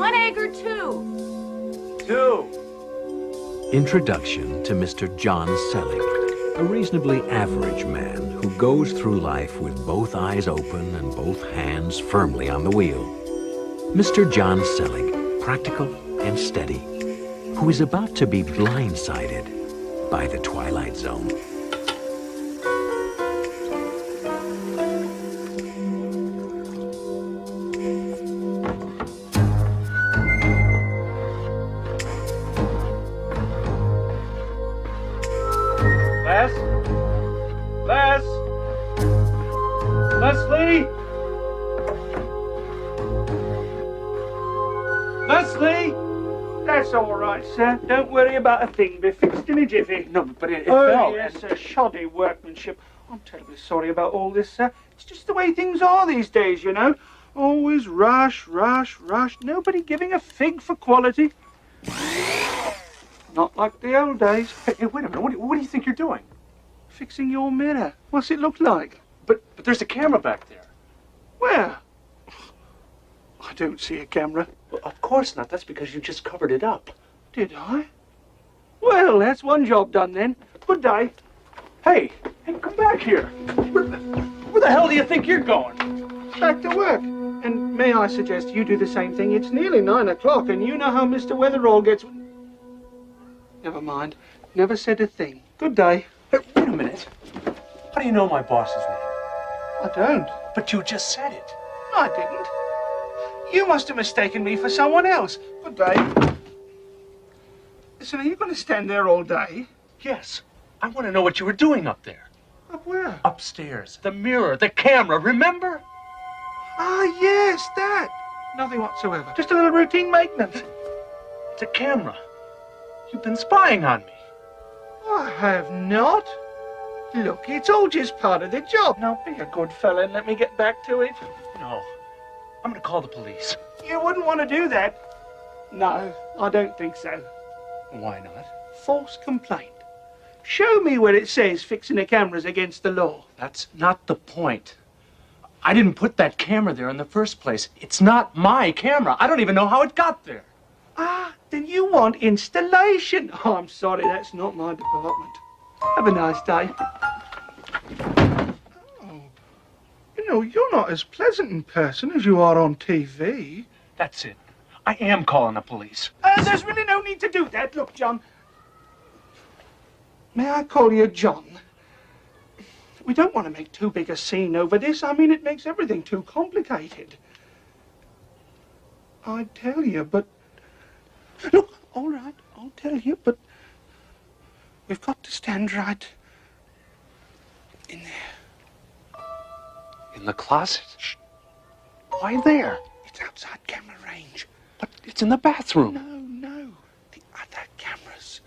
1 egg or 2? 2. Introduction to Mr. John Selig, a reasonably average man who goes through life with both eyes open and both hands firmly on the wheel. Mr. John Selig, practical and steady, who is about to be blindsided by the Twilight Zone. Leslie? Leslie? That's all right, sir. Don't worry about a thing. Be fixed in a jiffy. No, but it Oh, fell. yes, sir. Shoddy workmanship. I'm terribly sorry about all this, sir. It's just the way things are these days, you know. Always rush, rush, rush. Nobody giving a fig for quality. Not like the old days. Hey, wait a minute. What do you think you're doing? Fixing your mirror. What's it look like? But there's a camera back there. Where? I don't see a camera. Well, of course not. That's because you just covered it up. Did I? Well, that's one job done then. Good day. Hey, come back here. Where the hell do you think you're going? Back to work. And may I suggest you do the same thing? It's nearly 9 o'clock, and you know how Mr. Weatherall gets... Never mind. Never said a thing. Good day. Hey, wait a minute. How do you know my boss's name? I don't. But you just said it. I didn't. You must have mistaken me for someone else. Good day. Listen, are you going to stand there all day? Yes. I want to know what you were doing up there. Up where? Upstairs. The mirror, the camera, remember? Ah, yes, that. Nothing whatsoever. Just a little routine maintenance. It's a camera. You've been spying on me. I have not. Look, it's all just part of the job. Now, be a good fella and let me get back to it. No. I'm going to call the police. You wouldn't want to do that. No, I don't think so. Why not? False complaint. Show me where it says fixing the camera's against the law. That's not the point. I didn't put that camera there in the first place. It's not my camera. I don't even know how it got there. Ah, then you want installation. Oh, I'm sorry, that's not my department. Have a nice day. Oh, you know, you're not as pleasant in person as you are on TV. That's it. I am calling the police. There's really no need to do that. Look, John. May I call you John? We don't want to make too big a scene over this. I mean, it makes everything too complicated. I'd tell you, but... Look, all right, I'll tell you, but... We've got to stand right in there. In the closet? Shh. Why there? It's outside camera range. But it's in the bathroom. No. The other cameras.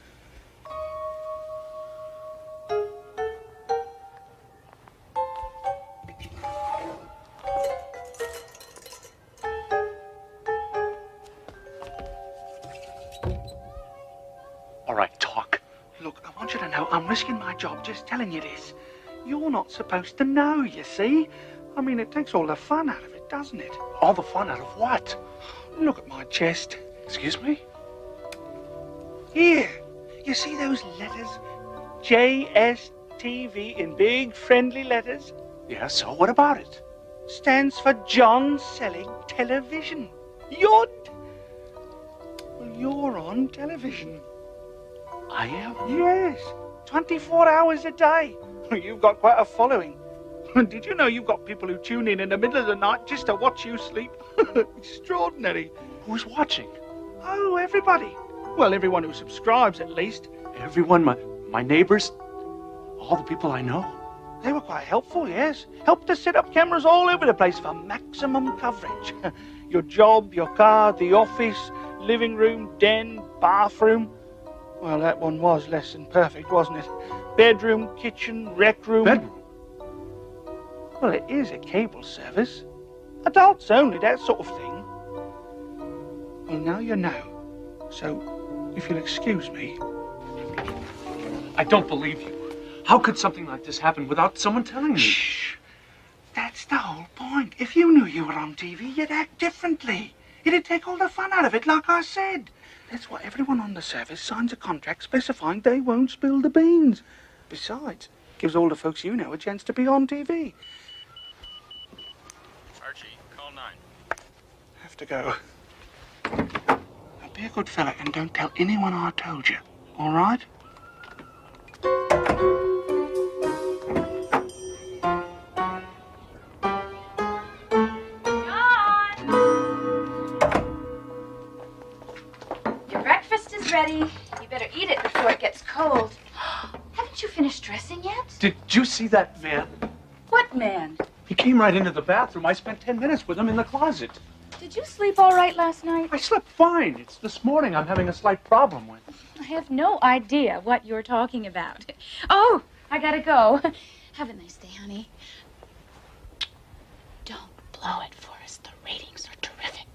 All right, talk. Look, I want you to know I'm risking my job just telling you this. You're not supposed to know, you see? I mean, it takes all the fun out of it, doesn't it? All the fun out of what? Look at my chest. Excuse me? Here. You see those letters? JSTV in big friendly letters? Yeah, so what about it? Stands for John Selig Television. Well, you're on television. I am? Yes. 24 hours a day. You've got quite a following. Did you know you've got people who tune in the middle of the night just to watch you sleep? Extraordinary. Who's watching? Oh, everybody. Well, everyone who subscribes, at least. Everyone, my neighbors, all the people I know. They were quite helpful, yes. Helped to set up cameras all over the place for maximum coverage. Your job, your car, the office, living room, den, bathroom. Well, that one was less than perfect, wasn't it? Bedroom, kitchen, rec room. Bedroom? Well, it is a cable service. Adults only, that sort of thing. Well, now you know. So, if you'll excuse me. I don't believe you. How could something like this happen without someone telling me? Shh. That's the whole point. If you knew you were on TV, you'd act differently. It'd take all the fun out of it, like I said. That's why everyone on the service signs a contract specifying they won't spill the beans. Besides, gives all the folks you know a chance to be on TV. Archie, call 9. Have to go. Now be a good fella and don't tell anyone I told you, all right? Ready. You better eat it before it gets cold. Haven't you finished dressing yet? Did you see that man? What man? He came right into the bathroom. I spent 10 minutes with him in the closet. Did you sleep all right last night? I slept fine. It's this morning I'm having a slight problem with. I have no idea what you're talking about. Oh, I gotta go. Have a nice day, honey. Don't blow it for us. The ratings are terrific.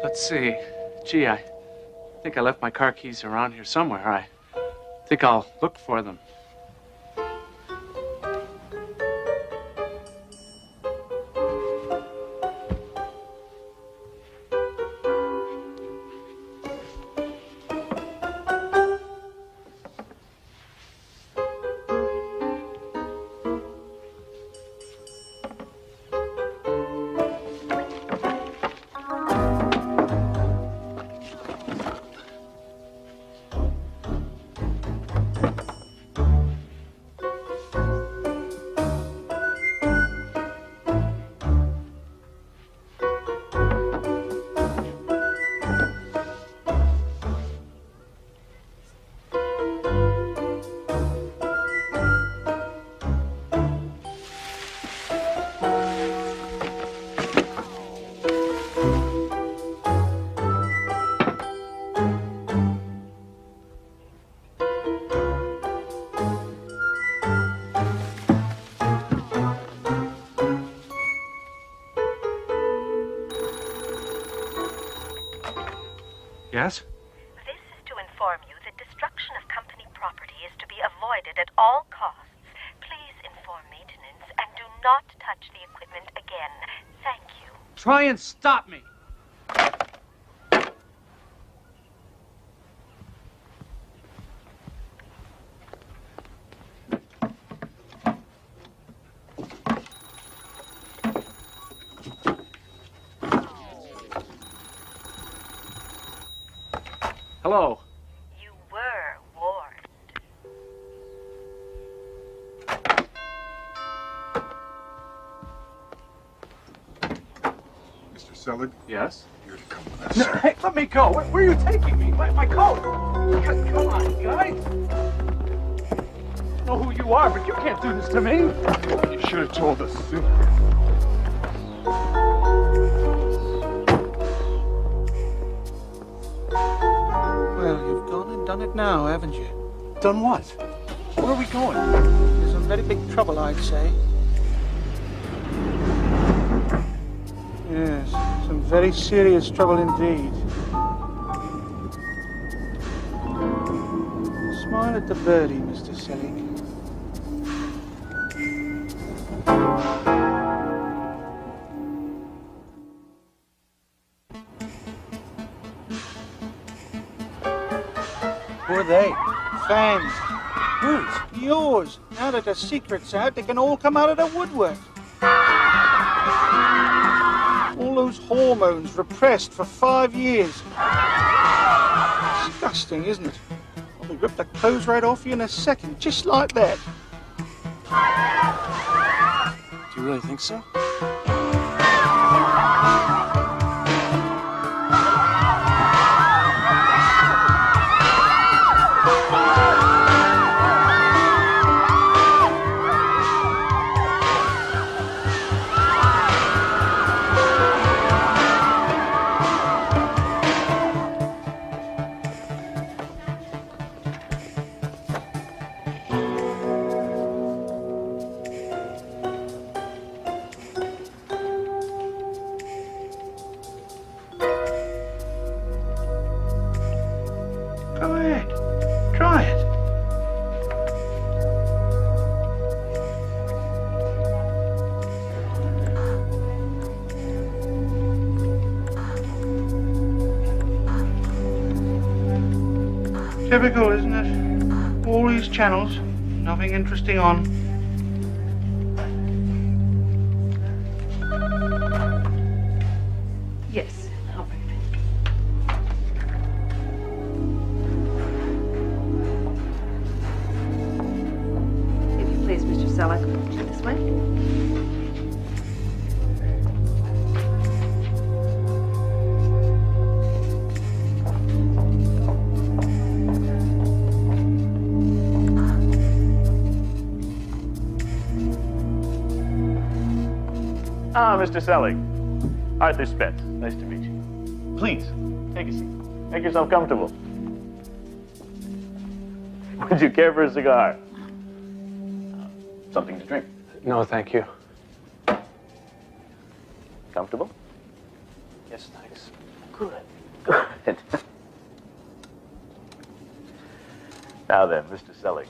Let's see. Gee, I think I left my car keys around here somewhere. I think I'll look for them. Yes? This is to inform you that destruction of company property is to be avoided at all costs. Please inform maintenance and do not touch the equipment again. Thank you. Try and stop me. Hello. You were warned. Mr. Selig? Yes? You're to come with us. No, hey, let me go. Where are you taking me? My coat. Come on, guys. I know who you are, but you can't do this to me. You should have told us sooner. Well, you've gone and done it now, haven't you? Done what? Where are we going? There's some very big trouble, I'd say. Yes, some very serious trouble indeed. Smile at the birdie, Mr. Selig. Who are they? Fans. Whose? Yours. Now that the secret's out, they can all come out of the woodwork. All those hormones repressed for 5 years. Disgusting, isn't it? I'll rip the clothes right off you in a second, just like that. Do you really think so? Typical, isn't it? All these channels, nothing interesting on. Yes, I'll bring it. If you please, Mr. Selleck, this way. Ah, Mr. Selleck. Arthur Spence. Nice to meet you. Please, take a seat. Make yourself comfortable. Would you care for a cigar? Something to drink. No, thank you. Comfortable? Yes, thanks. Good. Good. Now then, Mr. Selleck.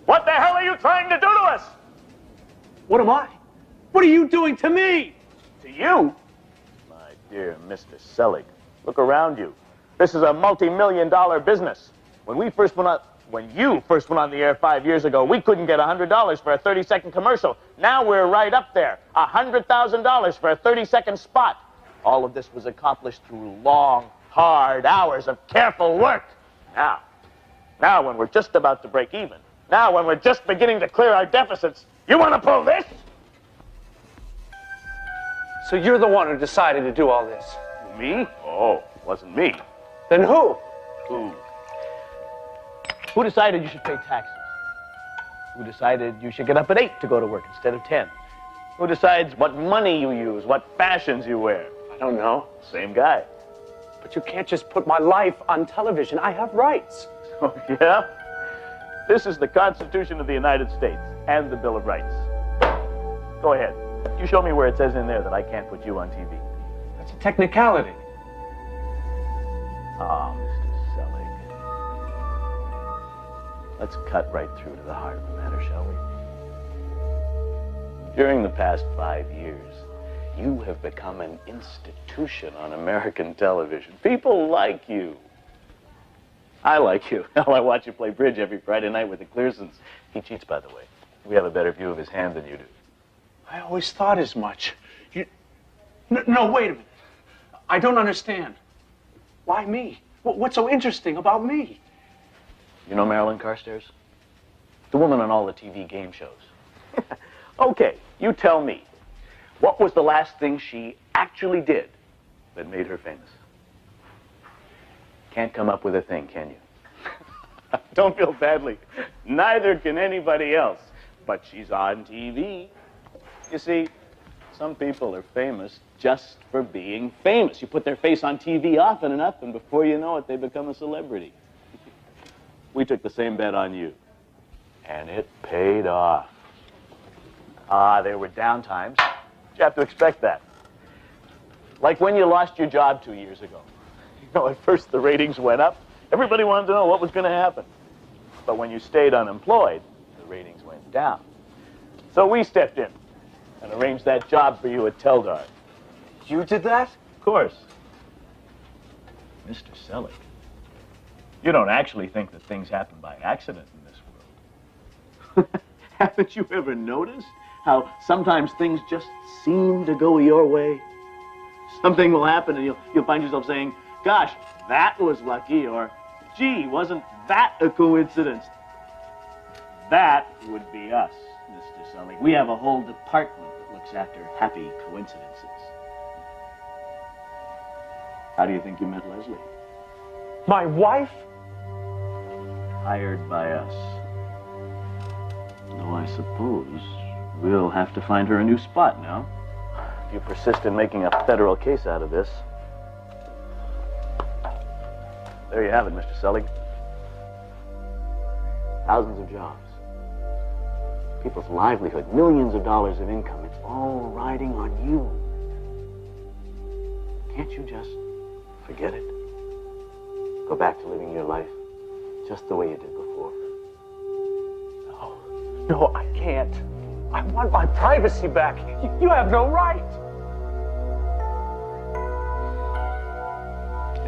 What the hell are you trying to do to us? What am I? What are you doing to me? To you? My dear Mr. Selleck, look around you. This is a multi-million-dollar business. When you first went on the air 5 years ago, we couldn't get $100 for a 30-second commercial. Now we're right up there. $100,000 for a 30-second spot. All of this was accomplished through long, hard hours of careful work. Now when we're just about to break even, now when we're just beginning to clear our deficits, you want to pull this? So you're the one who decided to do all this? Me? Oh, wasn't me. Then who? Who decided you should pay taxes? Who decided you should get up at 8 to go to work instead of 10? Who decides what money you use, what fashions you wear? I don't know. Same guy. But you can't just put my life on television. I have rights. Oh, yeah? This is the Constitution of the United States and the Bill of Rights. Go ahead. You show me where it says in there that I can't put you on TV. That's a technicality. Ah, Mr. Selleck. Let's cut right through to the heart of the matter, shall we? During the past 5 years, you have become an institution on American television. People like you. I like you. Hell, I watch you play bridge every Friday night with the Clearsons. He cheats, by the way. We have a better view of his hand than you do. I always thought as much. No, wait a minute. I don't understand. Why me? What's so interesting about me? You know Marilyn Carstairs? The woman on all the TV game shows. Okay, you tell me. What was the last thing she actually did that made her famous? Can't come up with a thing, can you? Don't feel badly. Neither can anybody else. But she's on TV. You see, some people are famous just for being famous. You put their face on TV often enough, and before you know it, they become a celebrity. We took the same bet on you, and it paid off. There were down times. You have to expect that. Like when you lost your job 2 years ago. You know, at first the ratings went up. Everybody wanted to know what was going to happen. But when you stayed unemployed, the ratings went down. So we stepped in and arranged that job for you at Teldar. You did that? Of course. Mr. Selleck, you don't actually think that things happen by accident in this world. Haven't you ever noticed how sometimes things just seem to go your way? Something will happen and you'll find yourself saying, gosh, that was lucky, or gee, wasn't that a coincidence? That would be us, Mr. Selleck. We have a whole department that looks after happy coincidences. How do you think you met Leslie? My wife? Hired by us. Though I suppose we'll have to find her a new spot now. If you persist in making a federal case out of this. There you have it, Mr. Selleck. Thousands of jobs. People's livelihood, millions of dollars of income. It's all riding on you. Can't you just forget it? Go back to living your life just the way you did before. No, I can't. I want my privacy back. You have no right.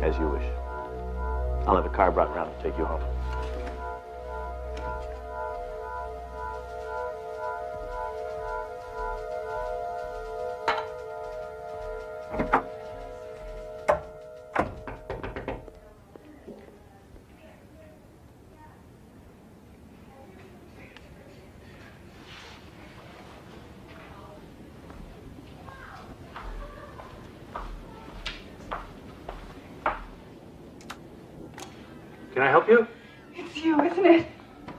As you wish. I'll have a car brought around to take you home. Can I help you? It's you, isn't it?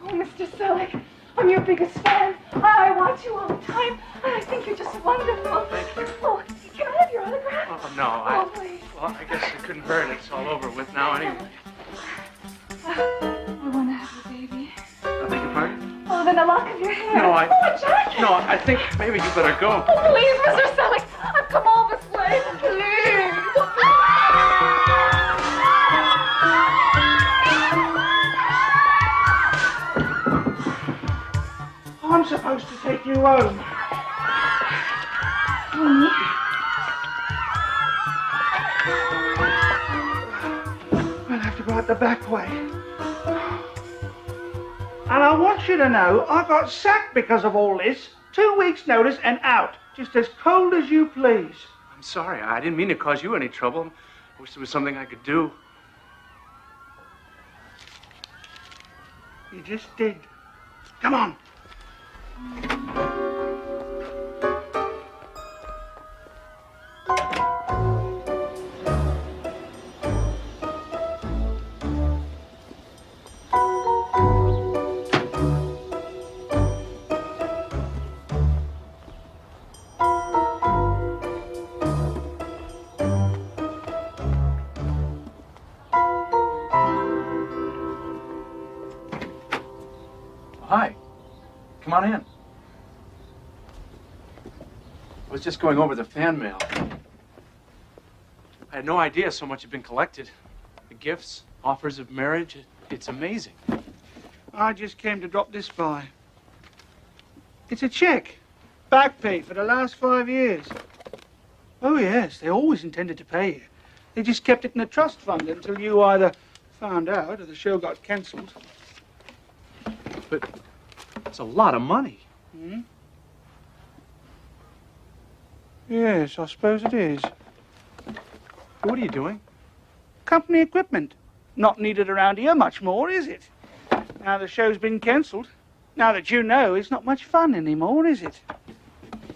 Oh, Mr. Selig, I'm your biggest fan. I want you all the time, and I think you're just wonderful. Thank you. Oh, can I have your autograph? Oh, no, Oh, please. Well, I guess it couldn't hurt. It's all over with now anyway. I want to have your baby. I beg your pardon? Oh, then a lock of your hair. No, Oh, a jacket. No, I think maybe you better go. Oh, please, Mr. Selig, I've come all this way. Please. I'm supposed to take you home. Honey. We'll have to go out the back way. And I want you to know I got sacked because of all this. 2 weeks' notice and out. Just as cold as you please. I'm sorry. I didn't mean to cause you any trouble. I wish there was something I could do. You just did. Come on. Hi. Come on in. I was just going over the fan mail. I had no idea so much had been collected. The gifts, offers of marriage, it's amazing. I just came to drop this by. It's a check. Back pay for the last 5 years. Oh, yes, they always intended to pay you. They just kept it in a trust fund until you either found out or the show got cancelled. But it's a lot of money. Hmm? Yes, I suppose it is. What are you doing? Company equipment. Not needed around here much more, is it? Now the show's been cancelled. Now that you know, it's not much fun anymore, is it?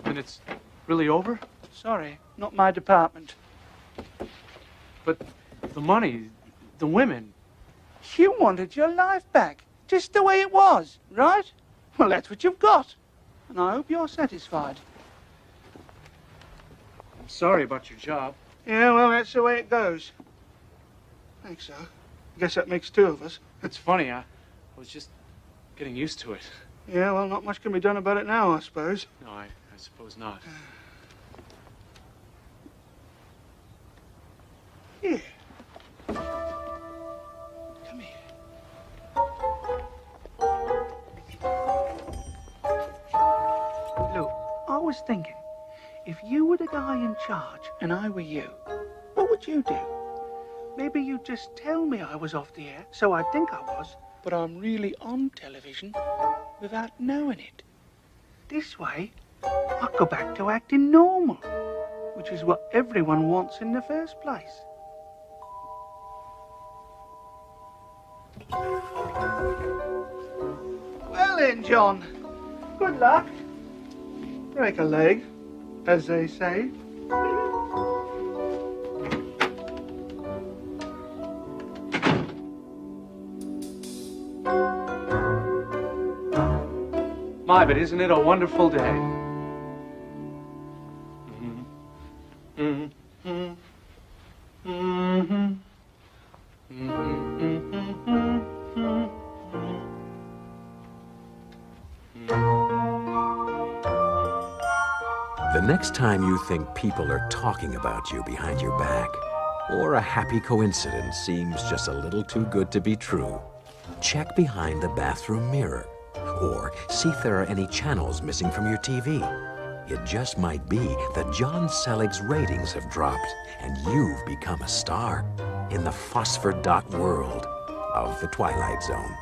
And it's really over? Sorry, not my department. But the money, the women. You wanted your life back, just the way it was, right? Well, that's what you've got. And I hope you're satisfied. I'm sorry about your job. Yeah, well, that's the way it goes. Thanks, so. I guess that makes 2 of us. It's funny, I was just getting used to it. Yeah, well, not much can be done about it now, I suppose. No, I suppose not. Here. Come here. Look, I was thinking, if you were the guy in charge and I were you, what would you do? Maybe you'd just tell me I was off the air, so I'd think I was, but I'm really on television without knowing it. This way, I'd go back to acting normal, which is what everyone wants in the first place. Well then, John, good luck. Break a leg, as they say. My, but isn't it a wonderful day? The next time you think people are talking about you behind your back, or a happy coincidence seems just a little too good to be true, check behind the bathroom mirror, or see if there are any channels missing from your TV. It just might be that John Selig's ratings have dropped and you've become a star. in the phosphor dot world of the Twilight Zone.